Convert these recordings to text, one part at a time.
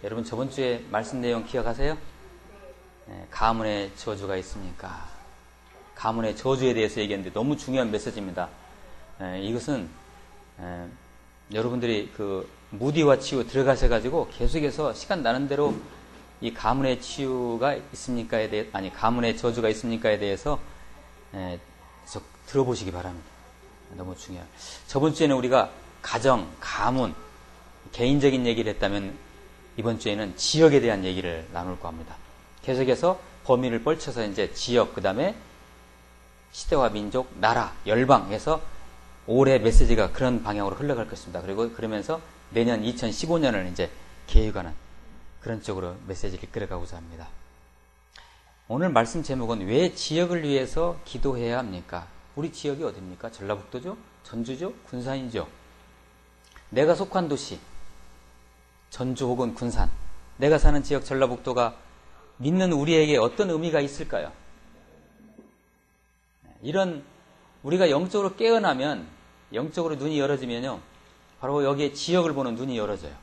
여러분 저번 주에 말씀 내용 기억하세요? 가문의 저주가 있습니까? 가문의 저주에 대해서 얘기했는데 너무 중요한 메시지입니다. 이것은 여러분들이 그 무디와 치유 들어가셔가지고 계속해서 시간 나는 대로 이 가문의 치유가 있습니까에 대해 가문의 저주가 있습니까에 대해서 들어보시기 바랍니다. 너무 중요해요. 저번 주에는 우리가 가정, 가문, 개인적인 얘기를 했다면 이번 주에는 지역에 대한 얘기를 나눌까 합니다. 계속해서 범위를 펼쳐서 이제 지역, 그 다음에 시대와 민족, 나라, 열방 해서 올해 메시지가 그런 방향으로 흘러갈 것입니다. 그리고 그러면서 내년 2015년을 이제 계획하는 그런 쪽으로 메시지를 이끌어가고자 합니다. 오늘 말씀 제목은 왜 지역을 위해서 기도해야 합니까? 우리 지역이 어디입니까? 전라북도죠? 전주죠? 군산이죠? 내가 속한 도시, 전주 혹은 군산, 내가 사는 지역 전라북도가 믿는 우리에게 어떤 의미가 있을까요? 이런 우리가 영적으로 깨어나면, 영적으로 눈이 열어지면요, 바로 여기에 지역을 보는 눈이 열어져요.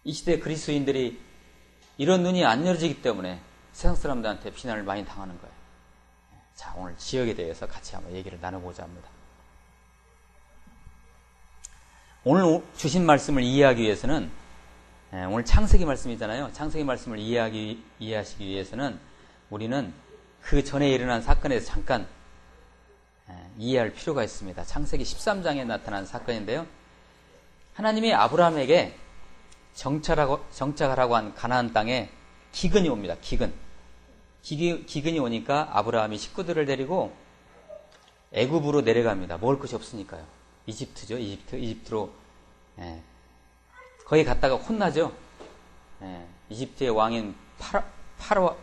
이 시대 그리스도인들이 이런 눈이 안 열어지기 때문에 세상 사람들한테 비난을 많이 당하는 거예요. 자, 오늘 지역에 대해서 같이 한번 얘기를 나눠보자 합니다. 오늘 주신 말씀을 이해하기 위해서는, 오늘 창세기 말씀이잖아요. 창세기 말씀을 이해하시기 위해서는 우리는 그 전에 일어난 사건에 대해서 잠깐 이해할 필요가 있습니다. 창세기 13장에 나타난 사건인데요. 하나님이 아브라함에게 정착하라고 한 가나안 땅에 기근이 옵니다. 기근이 오니까 아브라함이 식구들을 데리고 애굽으로 내려갑니다. 먹을 것이 없으니까요. 이집트죠. 이집트로 거기 갔다가 혼나죠. 이집트의 왕인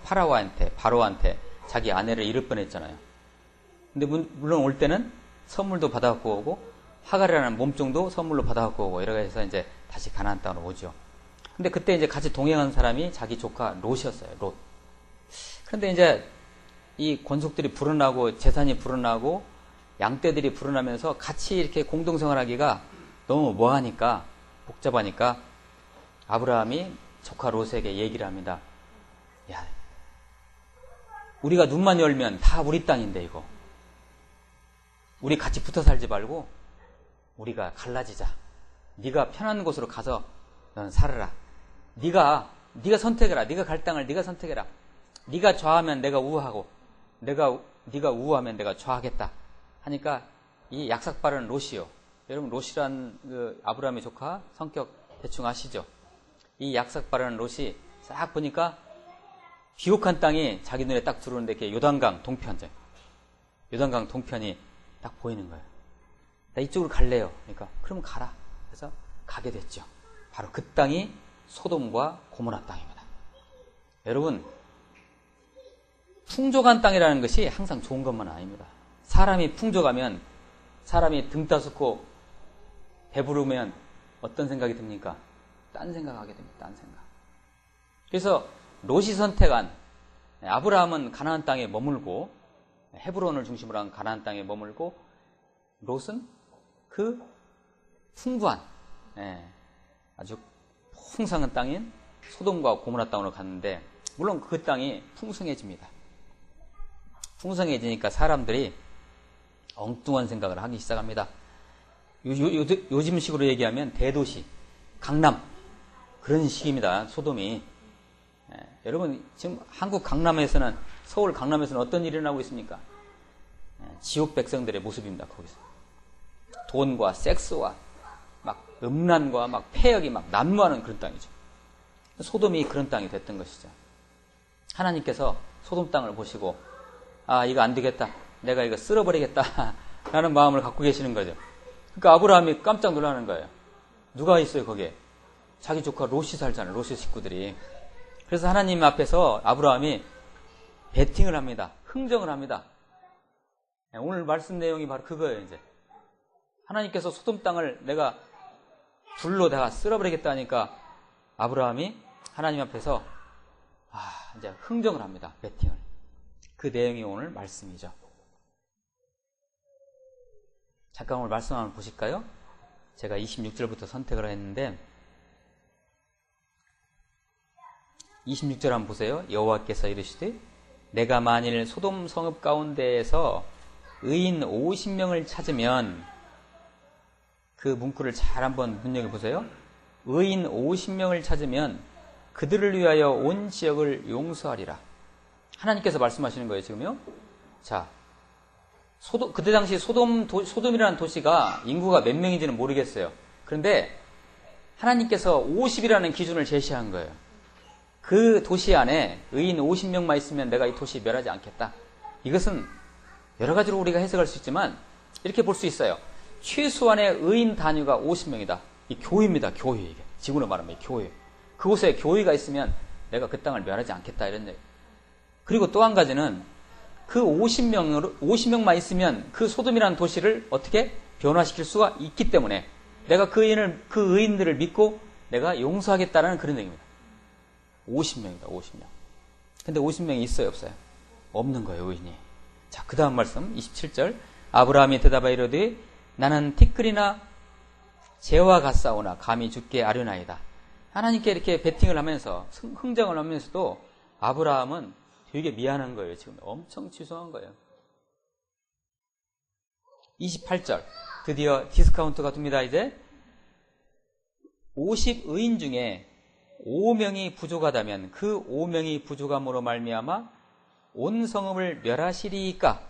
바로한테 자기 아내를 잃을 뻔했잖아요. 근데 물론 올 때는 선물도 받아갖고 오고 하갈이라는 몸종도 선물로 받아갖고 오고 이렇게 해서 이제 다시 가나안 땅으로 오죠. 근데 그때 이제 같이 동행한 사람이 자기 조카 롯이었어요. 롯. 그런데 이제 이 권속들이 불어나고 재산이 불어나고 양떼들이 불어나면서 같이 이렇게 공동생활하기가 너무 뭐하니까 복잡하니까 아브라함이 조카 롯에게 얘기를 합니다. 야, 우리가 눈만 열면 다 우리 땅인데 이거. 우리 같이 붙어 살지 말고 우리가 갈라지자. 네가 편한 곳으로 가서 넌 살아라. 네가 선택해라. 네가 갈 땅을 네가 선택해라. 네가 좌하면 내가 우하고 네가 우하면 내가 좌하겠다. 하니까 이 약삭 빠른 롯이요. 여러분 롯이란 그 아브라함의 조카 성격 대충 아시죠? 이 약삭 빠른 롯이 싹 보니까 비옥한 땅이 자기 눈에 딱 들어오는데 이렇게 요단강 동편이 딱 보이는 거예요. 나 이쪽으로 갈래요. 그러니까 그러면 가라. 그래서 가게 됐죠. 바로 그 땅이 소돔과 고모라 땅입니다. 여러분, 풍족한 땅이라는 것이 항상 좋은 것만 아닙니다. 사람이 풍족하면, 사람이 등 따숩고 배부르면 어떤 생각이 듭니까? 딴 생각하게 됩니다. 딴 생각. 그래서 롯이 선택한, 아브라함은 가나안 땅에 머물고 헤브론을 중심으로 한 가나안 땅에 머물고 롯은 그 풍부한 아주 풍성한 땅인 소돔과 고모라 땅으로 갔는데, 물론 그 땅이 풍성해집니다. 풍성해지니까 사람들이 엉뚱한 생각을 하기 시작합니다. 요즘식으로 얘기하면 대도시, 강남 그런 식입니다. 소돔이. 여러분 지금 한국 강남에서는, 서울 강남에서는 어떤 일이 일어나고 있습니까? 지옥 백성들의 모습입니다. 거기서 돈과 섹스와 막 음란과 막 폐역이 막 난무하는 그런 땅이죠. 소돔이 그런 땅이 됐던 것이죠. 하나님께서 소돔 땅을 보시고, 아, 이거 안 되겠다, 내가 이거 쓸어버리겠다 라는 마음을 갖고 계시는 거죠. 그러니까 아브라함이 깜짝 놀라는 거예요. 누가 있어요 거기에? 자기 조카 롯이 살잖아요. 롯의 식구들이. 그래서 하나님 앞에서 아브라함이 베팅을 합니다. 흥정을 합니다. 오늘 말씀 내용이 바로 그거예요. 이제 하나님께서 소돔 땅을 내가 불로 내가 쓸어버리겠다 하니까 아브라함이 하나님 앞에서 이제 흥정을 합니다. 베팅을. 그 내용이 오늘 말씀이죠. 잠깐 오늘 말씀 한번 보실까요? 제가 26절부터 선택을 했는데 26절 한번 보세요. 여호와께서 이르시되 내가 만일 소돔 성읍 가운데에서 의인 50명을 찾으면, 그 문구를 잘 한번 눈여겨보세요. 의인 50명을 찾으면 그들을 위하여 온 지역을 용서하리라. 하나님께서 말씀하시는 거예요, 지금요. 자, 그때 당시 소돔이라는 도시가 인구가 몇 명인지는 모르겠어요. 그런데 하나님께서 50이라는 기준을 제시한 거예요. 그 도시 안에 의인 50명만 있으면 내가 이 도시 멸하지 않겠다. 이것은 여러 가지로 우리가 해석할 수 있지만 이렇게 볼 수 있어요. 최소한의 의인 단위가 50명이다. 이 교회입니다. 교회. 이게 지구로 말하면 교회. 그곳에 교회가 있으면 내가 그 땅을 멸하지 않겠다, 이런 얘기. 그리고 또 한 가지는 그 50명만 있으면 그 소돔이라는 도시를 어떻게 변화시킬 수가 있기 때문에 내가 그 의인들을 믿고 내가 용서하겠다는 그런 얘기입니다. 50명이다, 50명. 근데 50명이 있어요, 없어요? 없는 거예요, 의인이. 자, 그 다음 말씀, 27절. 아브라함이 대답하여 이르되 나는 티끌이나 재와 같사오나 감히 죽게 아뢰나이다. 하나님께 이렇게 베팅을 하면서, 흥정을 하면서도 아브라함은 되게 미안한 거예요, 지금. 엄청 죄송한 거예요. 28절. 드디어 디스카운트가 됩니다, 이제. 50의인 중에 5명이 부족하다면 그 5명이 부족함으로 말미암아 온 성읍을 멸하시리이까?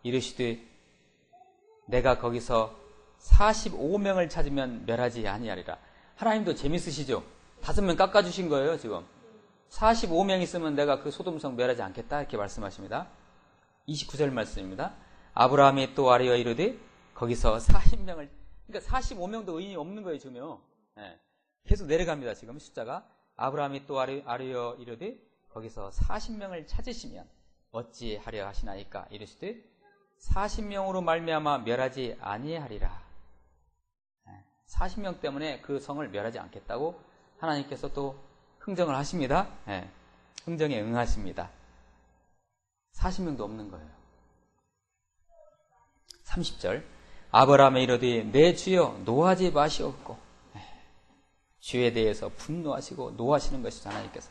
이르시되 내가 거기서 45명을 찾으면 멸하지 아니하리라. 하나님도 재밌으시죠? 5명 깎아주신 거예요, 지금. 45명 있으면 내가 그 소돔성 멸하지 않겠다, 이렇게 말씀하십니다. 29절 말씀입니다. 아브라함이 또 아뢰어 이르되 거기서 40명을, 그러니까 45명도 의인이 없는 거예요, 지금요. 네. 계속 내려갑니다, 지금 숫자가. 아브라함이 또 아뢰어 이르되 거기서 40명을 찾으시면 어찌하려 하시나이까? 이르시되 40명으로 말미암아 멸하지 아니하리라. 40명 때문에 그 성을 멸하지 않겠다고 하나님께서 또 흥정을 하십니다. 흥정에 응하십니다. 40명도 없는 거예요. 30절. 아브라함이 이르되 내 주여 노하지 마시옵고. 주에 대해서 분노하시고 노하시는 것이죠, 하나님께서.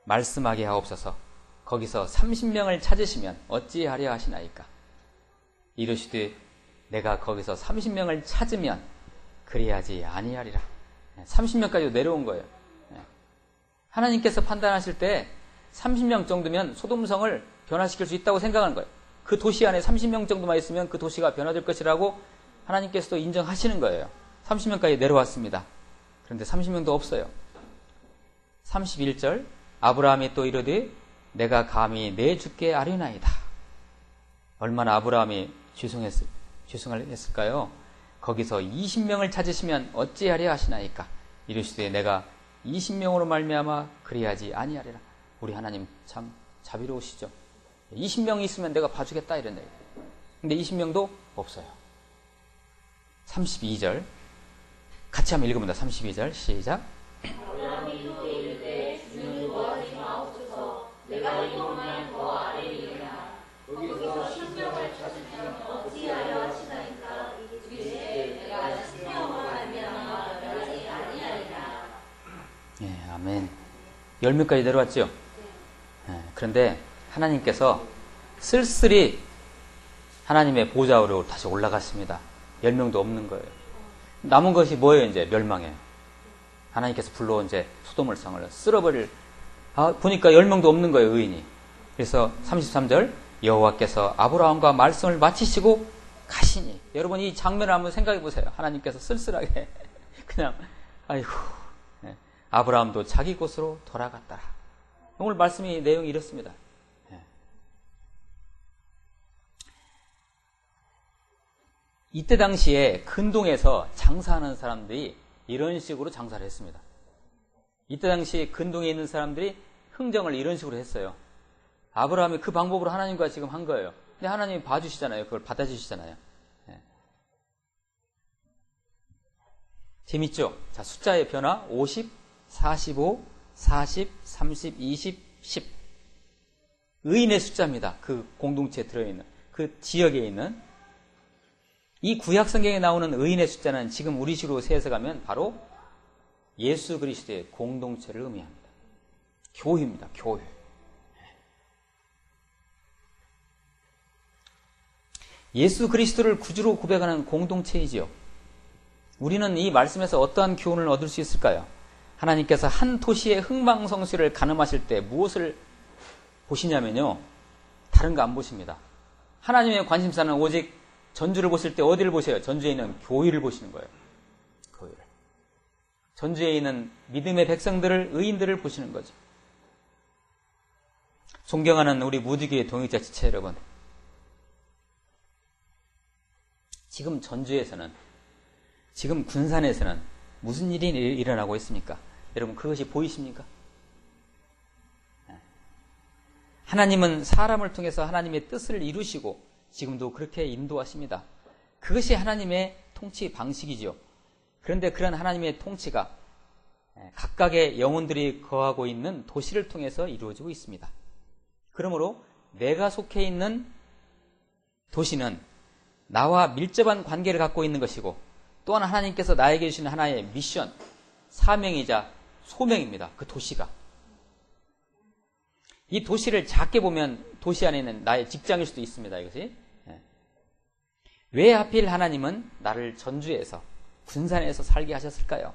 말씀하게 하옵소서. 거기서 30명을 찾으시면 어찌하려 하시나이까? 이르시되 내가 거기서 30명을 찾으면 그래야지 아니하리라. 30명까지 내려온 거예요. 하나님께서 판단하실 때 30명 정도면 소돔성을 변화시킬 수 있다고 생각하는 거예요. 그 도시 안에 30명 정도만 있으면 그 도시가 변화될 것이라고 하나님께서도 인정하시는 거예요. 30명까지 내려왔습니다. 그런데 30명도 없어요. 31절. 아브라함이 또 이르되 내가 감히 내 주께 아뢰나이다. 얼마나 아브라함이 죄송을 했을까요? 거기서 20명을 찾으시면 어찌하려 하시나이까? 이르시되 내가 20명으로 말미암아 그리하지 아니하리라. 우리 하나님 참 자비로우시죠. 20명이 있으면 내가 봐주겠다, 이런 얘기. 근데 20명도 없어요. 32절. 같이 한번 읽어봅니다. 32절 시작. 내가 이것만 더 아뢰리라. 거기서 10명을 찾으시면 어찌하여 하시나이까? 이르시되 내가 10명으로 말미암아 멸하지 아니하리라. 예, 아멘. 10명까지 내려왔죠? 그런데 하나님께서 쓸쓸히 하나님의 보좌로 다시 올라갔습니다. 10명도 없는 거예요. 남은 것이 뭐예요? 이제 멸망이에요. 하나님께서 불러 이제 소돔을 성을 쓸어버릴, 보니까 10명도 없는 거예요, 의인이. 그래서 33절, 여호와께서 아브라함과 말씀을 마치시고 가시니. 여러분 이 장면을 한번 생각해 보세요. 하나님께서 쓸쓸하게 그냥 아이고, 아브라함도 자기 곳으로 돌아갔더라. 오늘 말씀이 내용이 이렇습니다. 이때 당시에 근동에서 장사하는 사람들이 이런 식으로 장사를 했습니다. 이때 당시 근동에 있는 사람들이 흥정을 이런 식으로 했어요. 아브라함이 그 방법으로 하나님과 지금 한 거예요. 근데 하나님이 봐주시잖아요. 그걸 받아주시잖아요. 재밌죠? 자, 숫자의 변화 50, 45, 40, 30, 20, 10. 의인의 숫자입니다. 그 공동체에 들어있는, 그 지역에 있는. 이 구약 성경에 나오는 의인의 숫자는 지금 우리식으로 세어가면 바로 예수 그리스도의 공동체를 의미합니다. 교회입니다. 교회. 예수 그리스도를 구주로 고백하는 공동체이지요. 우리는 이 말씀에서 어떠한 교훈을 얻을 수 있을까요? 하나님께서 한 도시의 흥망성쇠를 가늠하실 때 무엇을 보시냐면요, 다른 거 안 보십니다. 하나님의 관심사는 오직 전주를 보실 때 어디를 보세요? 전주에 있는 교회를 보시는 거예요. 교회를. 전주에 있는 믿음의 백성들을, 의인들을 보시는 거죠. 존경하는 우리 무디교의 동역자 지체 여러분, 지금 전주에서는, 지금 군산에서는 무슨 일이 일어나고 있습니까? 여러분, 그것이 보이십니까? 하나님은 사람을 통해서 하나님의 뜻을 이루시고 지금도 그렇게 인도하십니다. 그것이 하나님의 통치 방식이죠. 그런데 그런 하나님의 통치가 각각의 영혼들이 거하고 있는 도시를 통해서 이루어지고 있습니다. 그러므로 내가 속해 있는 도시는 나와 밀접한 관계를 갖고 있는 것이고, 또한 하나님께서 나에게 주신 하나의 미션, 사명이자 소명입니다. 그 도시가. 이 도시를 작게 보면 도시 안에 있는 나의 직장일 수도 있습니다. 이것이. 왜 하필 하나님은 나를 전주에서, 군산에서 살게 하셨을까요?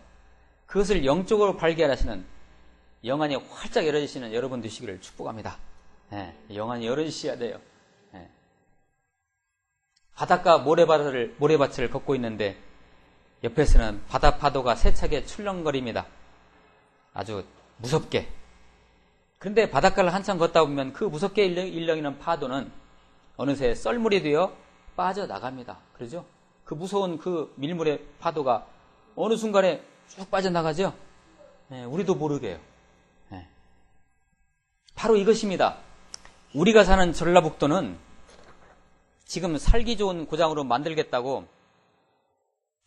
그것을 영적으로 발견하시는, 영안이 활짝 열어지시는 여러분 되시기를 축복합니다. 영안이 열어지셔야 돼요. 바닷가 모래밭을 걷고 있는데 옆에서는 바다 파도가 세차게 출렁거립니다. 아주 무섭게. 그런데 바닷가를 한참 걷다 보면 그 무섭게 일렁이는 파도는 어느새 썰물이 되어 빠져나갑니다. 그러죠? 그 무서운 그 밀물의 파도가 어느 순간에 쭉 빠져나가죠? 우리도 모르게요. 바로 이것입니다. 우리가 사는 전라북도는 지금 살기 좋은 고장으로 만들겠다고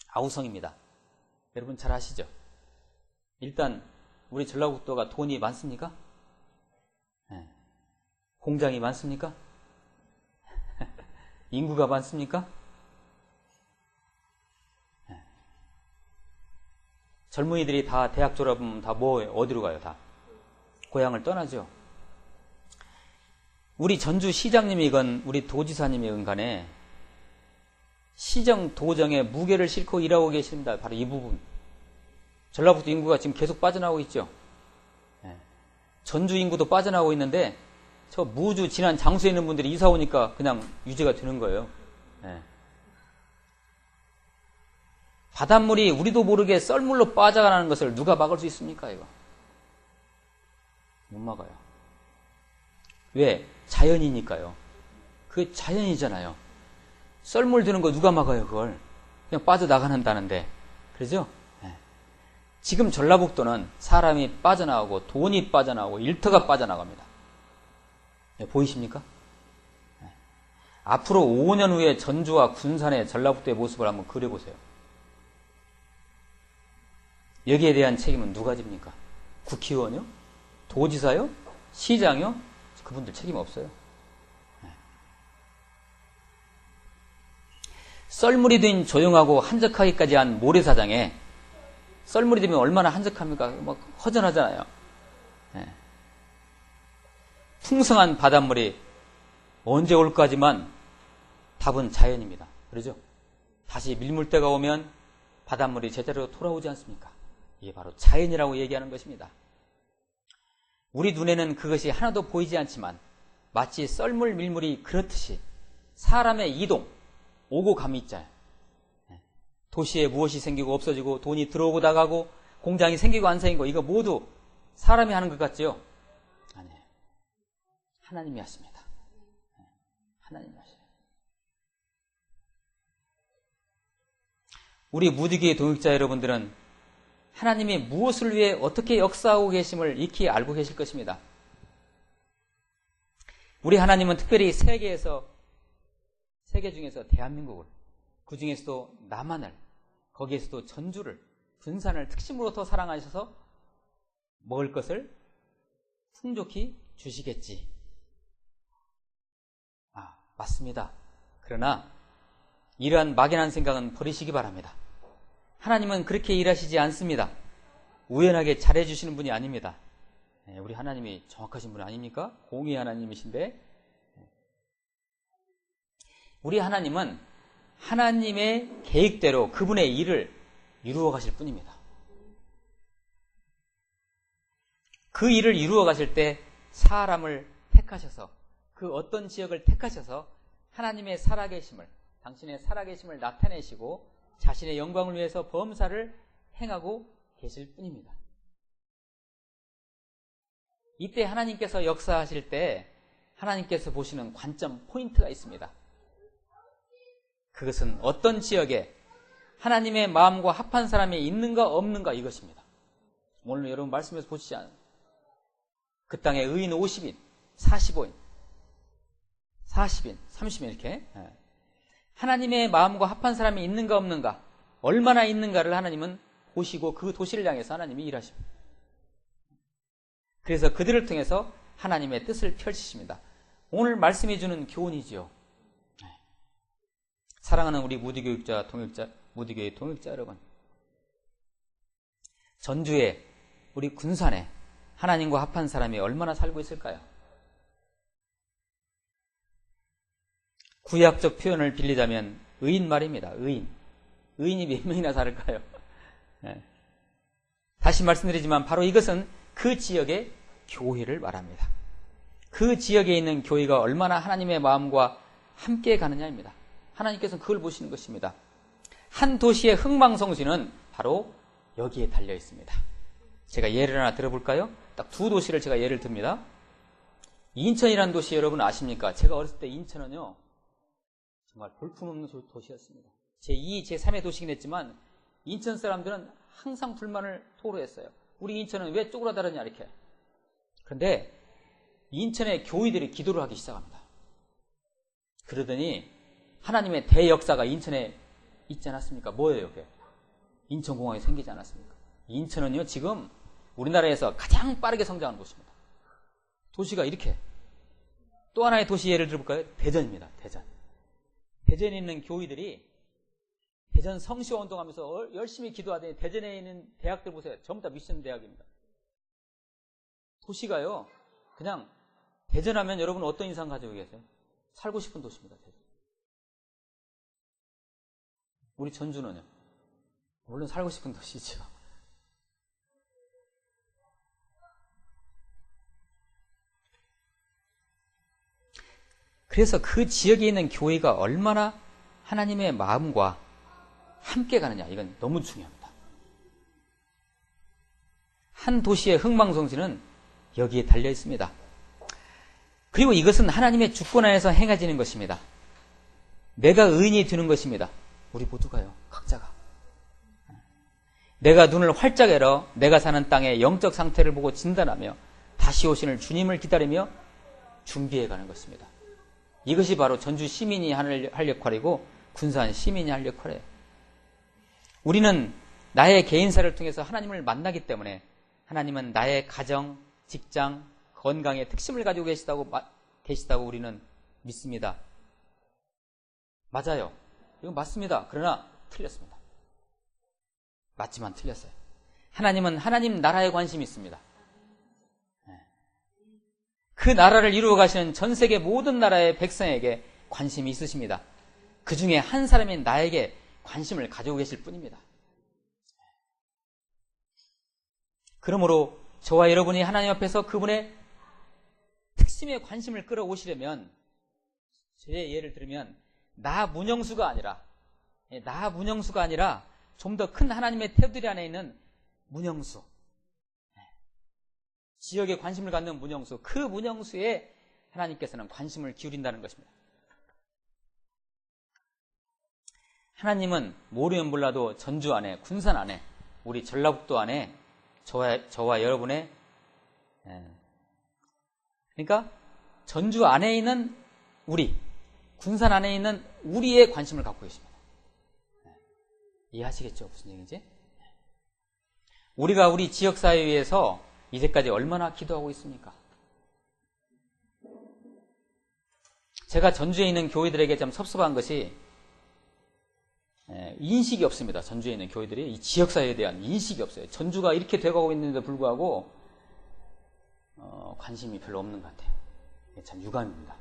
아우성입니다. 여러분 잘 아시죠? 일단 우리 전라북도가 돈이 많습니까? 공장이 많습니까? 인구가 많습니까? 젊은이들이 다 대학 졸업하면 다 어디로 가요? 다 고향을 떠나죠. 우리 전주 시장님이건 우리 도지사님이건 간에 시정, 도정의 무게를 싣고 일하고 계십니다. 바로 이 부분. 전라북도 인구가 지금 계속 빠져나오고 있죠. 전주 인구도 빠져나오고 있는데 저 무주 지난 장수에 있는 분들이 이사 오니까 그냥 유지가 되는 거예요. 바닷물이 우리도 모르게 썰물로 빠져가는 것을 누가 막을 수 있습니까? 이거 못 막아요. 왜? 자연이니까요. 그게 자연이잖아요. 썰물 드는 거 누가 막아요, 그걸. 그냥 빠져나가는다는데. 그러죠? 지금 전라북도는 사람이 빠져나오고 돈이 빠져나오고 일터가 빠져나갑니다. 보이십니까? 앞으로 5년 후에 전주와 군산의 전라북도의 모습을 한번 그려보세요. 여기에 대한 책임은 누가 집니까? 국회의원이요? 도지사요? 시장이요? 그분들 책임 없어요. 썰물이 된 조용하고 한적하기까지 한 모래사장에 썰물이 되면 얼마나 한적합니까? 막 허전하잖아요. 풍성한 바닷물이 언제 올까지만 답은 자연입니다. 그러죠? 다시 밀물대가 오면 바닷물이 제자리로 돌아오지 않습니까? 이게 바로 자연이라고 얘기하는 것입니다. 우리 눈에는 그것이 하나도 보이지 않지만 마치 썰물 밀물이 그렇듯이 사람의 이동, 오고 감이 있잖아요. 도시에 무엇이 생기고 없어지고 돈이 들어오고 나가고 공장이 생기고 안 생기고 이거 모두 사람이 하는 것 같지요? 아니에요. 하나님이 하십니다. 하나님이 하셔요. 우리 무디교의 동역자 여러분들은 하나님이 무엇을 위해 어떻게 역사하고 계심을 익히 알고 계실 것입니다. 우리 하나님은 특별히 세계 중에서 대한민국을, 그 중에서도 남한을, 거기에서도 전주를, 군산을 특심으로 더 사랑하셔서 먹을 것을 풍족히 주시겠지. 맞습니다. 그러나 이러한 막연한 생각은 버리시기 바랍니다. 하나님은 그렇게 일하시지 않습니다. 우연하게 잘해주시는 분이 아닙니다. 우리 하나님이 정확하신 분 아닙니까? 공의 하나님이신데, 우리 하나님은 하나님의 계획대로 그분의 일을 이루어 가실 뿐입니다. 그 일을 이루어 가실 때 사람을 택하셔서, 그 어떤 지역을 택하셔서 하나님의 살아계심을, 당신의 살아계심을 나타내시고 자신의 영광을 위해서 범사를 행하고 계실 뿐입니다. 이때 하나님께서 역사하실 때 하나님께서 보시는 관점, 포인트가 있습니다. 그것은 어떤 지역에 하나님의 마음과 합한 사람이 있는가 없는가, 이것입니다. 오늘 여러분 말씀에서 보시지 않아요. 그 땅에 의인 50인, 45인, 40인, 30인 이렇게 하나님의 마음과 합한 사람이 있는가 없는가, 얼마나 있는가를 하나님은 보시고 그 도시를 향해서 하나님이 일하십니다. 그래서 그들을 통해서 하나님의 뜻을 펼치십니다. 오늘 말씀해 주는 교훈이지요. 사랑하는 우리 무디교육자, 무디교회 동역자 여러분, 전주에, 우리 군산에 하나님과 합한 사람이 얼마나 살고 있을까요? 구약적 표현을 빌리자면 의인 말입니다. 의인이 몇 명이나 살을까요? 다시 말씀드리지만 바로 이것은 그 지역의 교회를 말합니다. 그 지역에 있는 교회가 얼마나 하나님의 마음과 함께 가느냐입니다. 하나님께서는 그걸 보시는 것입니다. 한 도시의 흥망성쇠는 바로 여기에 달려 있습니다. 제가 예를 하나 들어볼까요? 딱 두 도시를 제가 예를 듭니다. 인천이라는 도시 여러분 아십니까? 제가 어렸을 때 인천은요, 정말 볼품없는 도시였습니다. 제2, 제3의 도시긴 했지만 인천 사람들은 항상 불만을 토로했어요. 우리 인천은 왜 쪼그라다르냐 이렇게. 그런데 인천의 교회들이 기도를 하기 시작합니다. 그러더니 하나님의 대역사가 인천에 있지 않았습니까? 뭐예요, 그게? 인천공항이 생기지 않았습니까? 인천은요, 지금 우리나라에서 가장 빠르게 성장하는 곳입니다. 도시가 이렇게. 또 하나의 도시 예를 들어볼까요? 대전입니다. 대전에 있는 교회들이 대전 성시화 운동하면서 열심히 기도하더니 대전에 있는 대학들 보세요. 전부 다 미션 대학입니다. 도시가요, 그냥 대전하면 여러분 어떤 인상 가지고 계세요? 살고 싶은 도시입니다. 대전. 우리 전주는요, 물론 살고 싶은 도시죠. 그래서 그 지역에 있는 교회가 얼마나 하나님의 마음과 함께 가느냐, 이건 너무 중요합니다. 한 도시의 흥망성쇠는 여기에 달려 있습니다. 그리고 이것은 하나님의 주권 안에서 행해지는 것입니다. 내가 의인이 되는 것입니다. 우리 모두가요, 각자가. 내가 눈을 활짝 열어 내가 사는 땅의 영적 상태를 보고 진단하며 다시 오시는 주님을 기다리며 준비해가는 것입니다. 이것이 바로 전주 시민이 할 역할이고 군산 시민이 할 역할이에요. 우리는 나의 개인사를 통해서 하나님을 만나기 때문에 하나님은 나의 가정, 직장, 건강의 특심을 가지고 계시다고 우리는 믿습니다. 맞아요. 이건 맞습니다. 그러나 틀렸습니다. 맞지만 틀렸어요. 하나님은 하나님 나라에 관심이 있습니다. 그 나라를 이루어 가시는 전 세계 모든 나라의 백성에게 관심이 있으십니다. 그 중에 한 사람인 나에게 관심을 가지고 계실 뿐입니다. 그러므로 저와 여러분이 하나님 앞에서 그분의 특심의 관심을 끌어오시려면, 제 예를 들면 나 문영수가 아니라 좀 더 큰 하나님의 테두리 안에 있는 문영수, 지역에 관심을 갖는 문영수, 그 문영수에 하나님께서는 관심을 기울인다는 것입니다. 하나님은 모르면 몰라도 전주 안에, 군산 안에, 우리 전라북도 안에 저와 여러분의, 그러니까 전주 안에 있는 우리, 군산 안에 있는 우리의 관심을 갖고 계십니다. 이해하시겠죠? 무슨 얘기인지? 우리가 우리 지역사회에 위해서 이제까지 얼마나 기도하고 있습니까? 제가 전주에 있는 교회들에게 좀 섭섭한 것이, 인식이 없습니다. 전주에 있는 교회들이 이 지역사회에 대한 인식이 없어요. 전주가 이렇게 돼가고 있는데 불구하고 관심이 별로 없는 것 같아요. 참 유감입니다.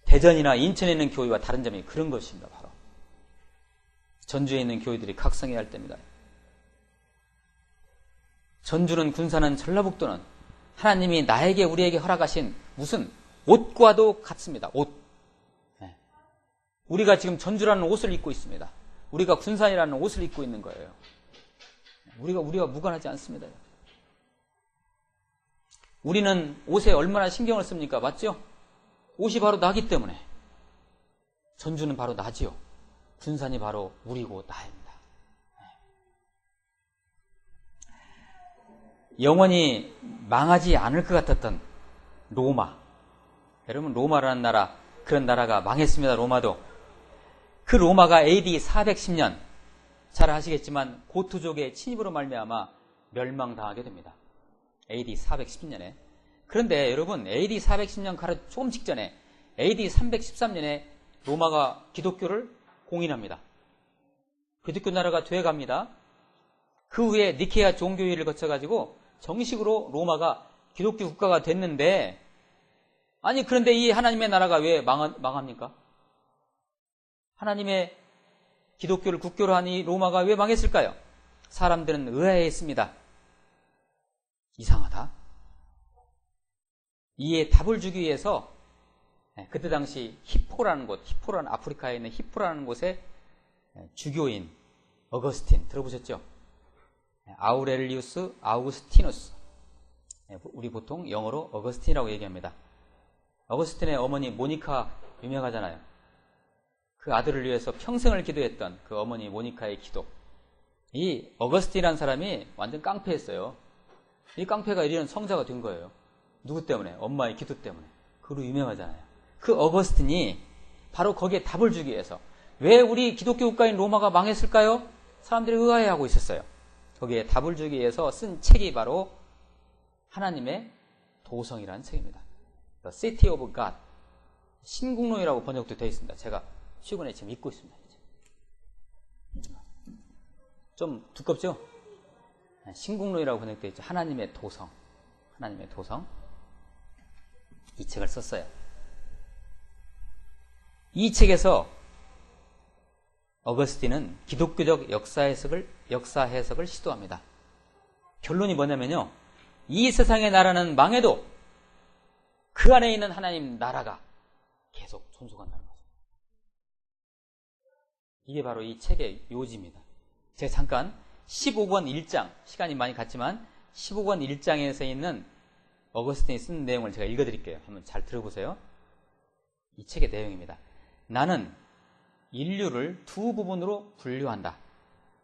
대전이나 인천에 있는 교회와 다른 점이 그런 것입니다. 바로 전주에 있는 교회들이 각성해야 할 때입니다. 전주는 군산은 전라북도는 하나님이 나에게 우리에게 허락하신 무슨 옷과도 같습니다. 옷. 우리가 지금 전주라는 옷을 입고 있습니다. 우리가 군산이라는 옷을 입고 있는 거예요. 우리가 무관하지 않습니다. 우리는 옷에 얼마나 신경을 씁니까? 맞죠? 옷이 바로 나기 때문에. 전주는 바로 나지요. 군산이 바로 우리고 나입니다. 영원히 망하지 않을 것 같았던 로마. 여러분, 로마라는 나라, 그런 나라가 망했습니다. 로마도. 그 로마가 AD 410년, 잘 아시겠지만 고트족의 침입으로 말미암아 멸망당하게 됩니다. AD 410년에. 그런데 여러분, AD 410년 가로 조금 직전에 AD 313년에 로마가 기독교를 공인합니다. 기독교 나라가 돼갑니다. 그 후에 니케아 종교회의를 거쳐가지고 정식으로 로마가 기독교 국가가 됐는데, 아니 그런데 이 하나님의 나라가 왜 망합니까? 하나님의 기독교를 국교로 하니 로마가 왜 망했을까요? 사람들은 의아해했습니다. 이상하다. 이에 답을 주기 위해서 그때 당시 히포라는 아프리카에 있는 히포라는 곳에 주교인 어거스틴 들어보셨죠? 아우렐리우스 아우구스티누스, 우리 보통 영어로 어거스틴이라고 얘기합니다. 어거스틴의 어머니 모니카 유명하잖아요. 그 아들을 위해서 평생을 기도했던 그 어머니 모니카의 기도. 이 어거스틴이라는 사람이 완전 깡패였어요. 이 깡패가 이런 성자가 된 거예요. 누구 때문에? 엄마의 기도 때문에. 그로 유명하잖아요. 그 어거스틴이 바로 거기에 답을 주기 위해서, 왜 우리 기독교 국가인 로마가 망했을까요? 사람들이 의아해하고 있었어요. 거기에 답을 주기 위해서 쓴 책이 바로 하나님의 도성이라는 책입니다. The City of God. 신국론이라고 번역도 되어 있습니다. 제가 최근에 지금 읽고 있습니다. 좀 두껍죠? 신국론이라고 번역되어 있죠. 하나님의 도성. 하나님의 도성. 이 책을 썼어요. 이 책에서 어거스틴은 기독교적 역사 해석을 시도합니다. 결론이 뭐냐면요, 이 세상의 나라는 망해도 그 안에 있는 하나님 나라가 계속 존속한다는 거죠. 이게 바로 이 책의 요지입니다. 제가 잠깐 15권 1장, 시간이 많이 갔지만 15권 1장에서 있는 어거스틴이 쓴 내용을 제가 읽어드릴게요. 한번 잘 들어보세요. 이 책의 내용입니다. 나는 인류를 두 부분으로 분류한다.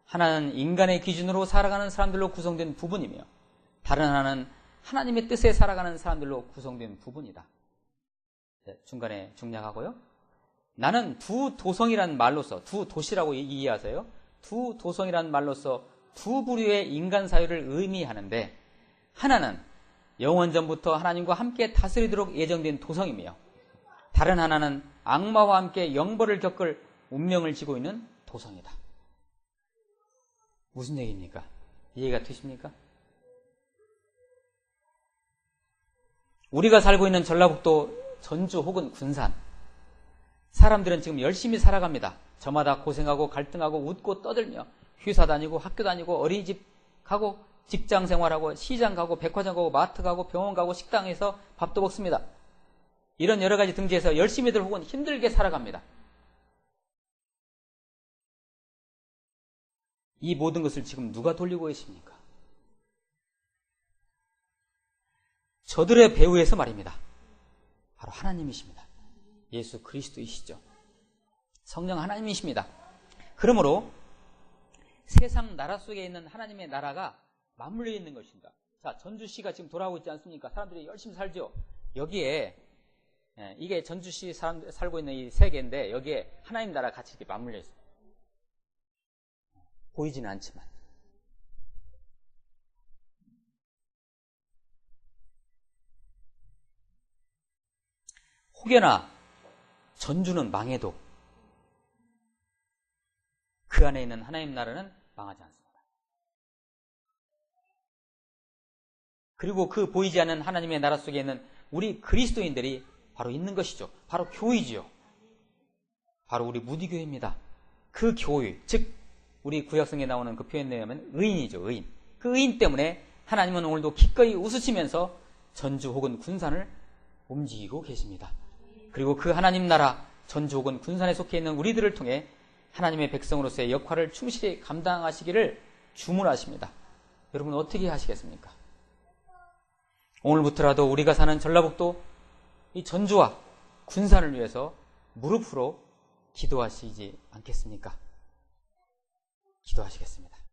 하나는 인간의 기준으로 살아가는 사람들로 구성된 부분이며, 다른 하나는 하나님의 뜻에 살아가는 사람들로 구성된 부분이다. 중간에 중략하고요. 나는 두 도성이라는 말로서, 두 도시라고 이해하세요. 두 도성이라는 말로서 두 부류의 인간 사회를 의미하는데, 하나는 영원전부터 하나님과 함께 다스리도록 예정된 도성이며, 다른 하나는 악마와 함께 영벌을 겪을 운명을 지고 있는 도성이다. 무슨 얘기입니까? 이해가 되십니까? 우리가 살고 있는 전라북도 전주 혹은 군산, 사람들은 지금 열심히 살아갑니다. 저마다 고생하고 갈등하고 웃고 떠들며 휴사 다니고 학교 다니고 어린이집 가고 직장 생활하고 시장 가고 백화점 가고 마트 가고 병원 가고 식당에서 밥도 먹습니다. 이런 여러 가지 등지에서 열심히들 혹은 힘들게 살아갑니다. 이 모든 것을 지금 누가 돌리고 계십니까? 저들의 배후에서 말입니다. 바로 하나님이십니다. 예수 그리스도이시죠. 성령 하나님이십니다. 그러므로 세상 나라 속에 있는 하나님의 나라가 맞물려 있는 것입니다. 자, 전주시가 지금 돌아오고 있지 않습니까? 사람들이 열심히 살죠. 여기에 이게 전주시 사람 살고 있는 이 세계인데, 여기에 하나님 나라 같이 이렇게 맞물려 있습니다. 보이지는 않지만. 혹여나 전주는 망해도 그 안에 있는 하나님 나라는 망하지 않습니다. 그리고 그 보이지 않는 하나님의 나라 속에 있는 우리 그리스도인들이 바로 있는 것이죠. 바로 교회지요. 바로 우리 무디교회입니다. 그 교회, 즉 우리 구약성에 나오는 그 표현에 의하면 의인이죠. 의인. 그 의인 때문에 하나님은 오늘도 기꺼이 웃으시면서 전주 혹은 군산을 움직이고 계십니다. 그리고 그 하나님 나라 전주 혹은 군산에 속해 있는 우리들을 통해 하나님의 백성으로서의 역할을 충실히 감당하시기를 주문하십니다. 여러분 어떻게 하시겠습니까? 오늘부터라도 우리가 사는 전라북도 이 전주와 군산을 위해서 무릎으로 기도하시지 않겠습니까? 기도하시겠습니다.